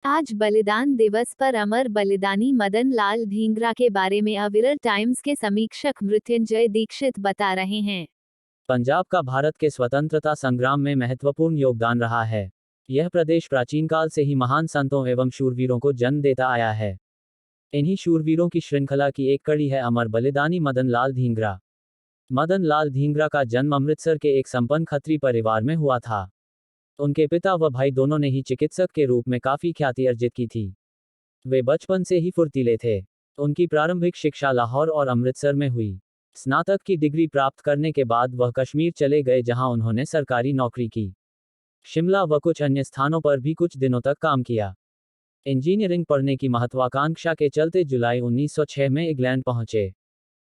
आज बलिदान दिवस पर अमर बलिदानी मदन लाल ढींगरा के बारे में अविरल टाइम्स के समीक्षक मृत्युंजय दीक्षित बता रहे हैं। पंजाब का भारत के स्वतंत्रता संग्राम में महत्वपूर्ण योगदान रहा है। यह प्रदेश प्राचीन काल से ही महान संतों एवं शूरवीरों को जन्म देता आया है। इन्हीं शूरवीरों की श्रृंखला की एक कड़ी है अमर बलिदानी मदन लाल ढींगरा। मदन लाल ढींगरा का जन्म अमृतसर के एक संपन्न खत्री परिवार में हुआ था। उनके पिता व भाई दोनों ने ही चिकित्सक के रूप में काफी ख्याति अर्जित की थी। वे बचपन से ही फुर्तीले थे। उनकी प्रारंभिक शिक्षा लाहौर और अमृतसर में हुई। स्नातक की डिग्री प्राप्त करने के बाद वह कश्मीर चले गए, जहां उन्होंने सरकारी नौकरी की। शिमला व कुछ अन्य स्थानों पर भी कुछ दिनों तक काम किया। इंजीनियरिंग पढ़ने की महत्वाकांक्षा के चलते जुलाई 1906 में इंग्लैंड पहुंचे।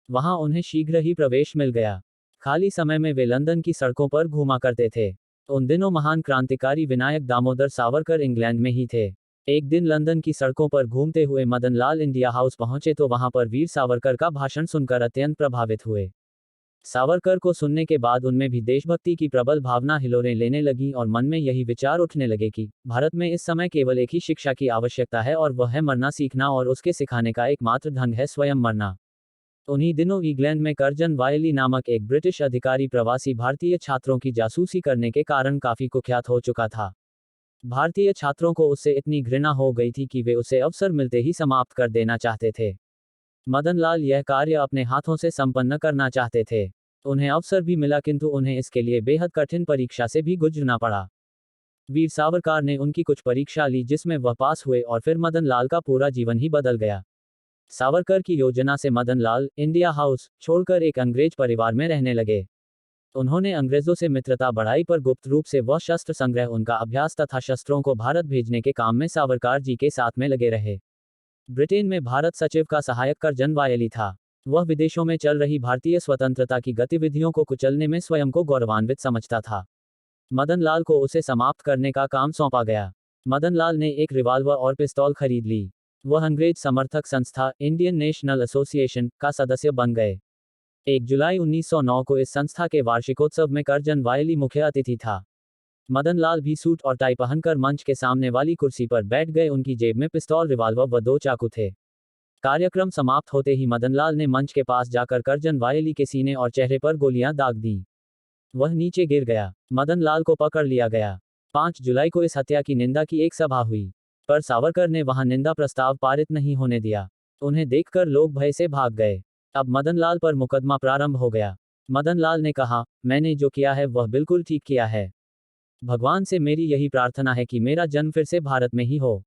वहां उन्हें शीघ्र ही प्रवेश मिल गया। खाली समय में वे लंदन की सड़कों पर घूमा करते थे। उन दिनों महान क्रांतिकारी विनायक दामोदर सावरकर इंग्लैंड में ही थे। एक दिन लंदन की सड़कों पर घूमते हुए मदन लाल इंडिया हाउस पहुंचे तो वहां पर वीर सावरकर का भाषण सुनकर अत्यंत प्रभावित हुए। सावरकर को सुनने के बाद उनमें भी देशभक्ति की प्रबल भावना हिलोरें लेने लगी और मन में यही विचार उठने लगे कि भारत में इस समय केवल एक ही शिक्षा की आवश्यकता है और वह है मरना सीखना, और उसके सिखाने का एकमात्र ढंग है स्वयं मरना। उन्हीं दिनों इंग्लैंड में कर्जन वायली नामक एक ब्रिटिश अधिकारी प्रवासी भारतीय छात्रों की जासूसी करने के कारण काफी कुख्यात हो चुका था। भारतीय छात्रों को उससे इतनी घृणा हो गई थी कि वे उसे अवसर मिलते ही समाप्त कर देना चाहते थे। मदन लाल यह कार्य अपने हाथों से संपन्न करना चाहते थे। उन्हें अवसर भी मिला, किंतु उन्हें इसके लिए बेहद कठिन परीक्षा से भी गुजरना पड़ा। वीर सावरकर ने उनकी कुछ परीक्षा ली, जिसमें वह पास हुए और फिर मदन लाल का पूरा जीवन ही बदल गया। सावरकर की योजना से मदन लाल इंडिया हाउस छोड़कर एक अंग्रेज परिवार में रहने लगे। उन्होंने अंग्रेजों से मित्रता बढ़ाई, पर गुप्त रूप से वह शस्त्र संग्रह, उनका अभ्यास तथा शस्त्रों को भारत भेजने के काम में सावरकर जी के साथ में लगे रहे। ब्रिटेन में भारत सचिव का सहायक कर्जन वायली था। वह विदेशों में चल रही भारतीय स्वतंत्रता की गतिविधियों को कुचलने में स्वयं को गौरवान्वित समझता था। मदन लाल को उसे समाप्त करने का काम सौंपा गया। मदन लाल ने एक रिवाल्वर और पिस्तौल खरीद ली। वह अंग्रेज समर्थक संस्था इंडियन नेशनल एसोसिएशन का सदस्य बन गए। 1 जुलाई 1909 को इस संस्था के वार्षिकोत्सव में कर्जन वायली मुख्य अतिथि था। मदन लाल भी सूट और टाई पहनकर मंच के सामने वाली कुर्सी पर बैठ गए। उनकी जेब में पिस्तौल, रिवाल्वर व 2 चाकू थे। कार्यक्रम समाप्त होते ही मदन लाल ने मंच के पास जाकर कर्जन वायली के सीने और चेहरे पर गोलियां दाग दी। वह नीचे गिर गया। मदन लाल को पकड़ लिया गया। 5 जुलाई को इस हत्या की निंदा की एक सभा हुई, पर सावरकर ने वहां निंदा प्रस्ताव पारित नहीं होने दिया। उन्हें देखकर लोग भय से भाग गए। अब मदन लाल पर मुकदमा प्रारंभ हो गया। मदन लाल ने कहा, मैंने जो किया है वह बिल्कुल ठीक किया है। भगवान से मेरी यही प्रार्थना है कि मेरा जन्म फिर से भारत में ही हो।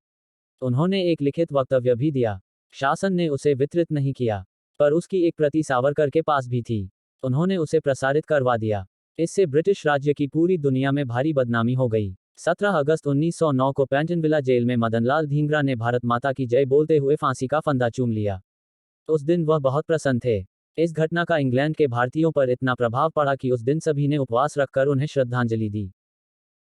उन्होंने एक लिखित वक्तव्य भी दिया। शासन ने उसे वितरित नहीं किया, पर उसकी एक प्रति सावरकर के पास भी थी। उन्होंने उसे प्रसारित करवा दिया। इससे ब्रिटिश राज्य की पूरी दुनिया में भारी बदनामी हो गई। 17 अगस्त 1909 को पेंटनविला जेल में मदन लाल ढींगरा ने भारत माता की जय बोलते हुए फांसी का फंदा चूम लिया। उस दिन वह बहुत प्रसन्न थे। इस घटना का इंग्लैंड के भारतीयों पर इतना प्रभाव पड़ा कि उस दिन सभी ने उपवास रखकर उन्हें श्रद्धांजलि दी।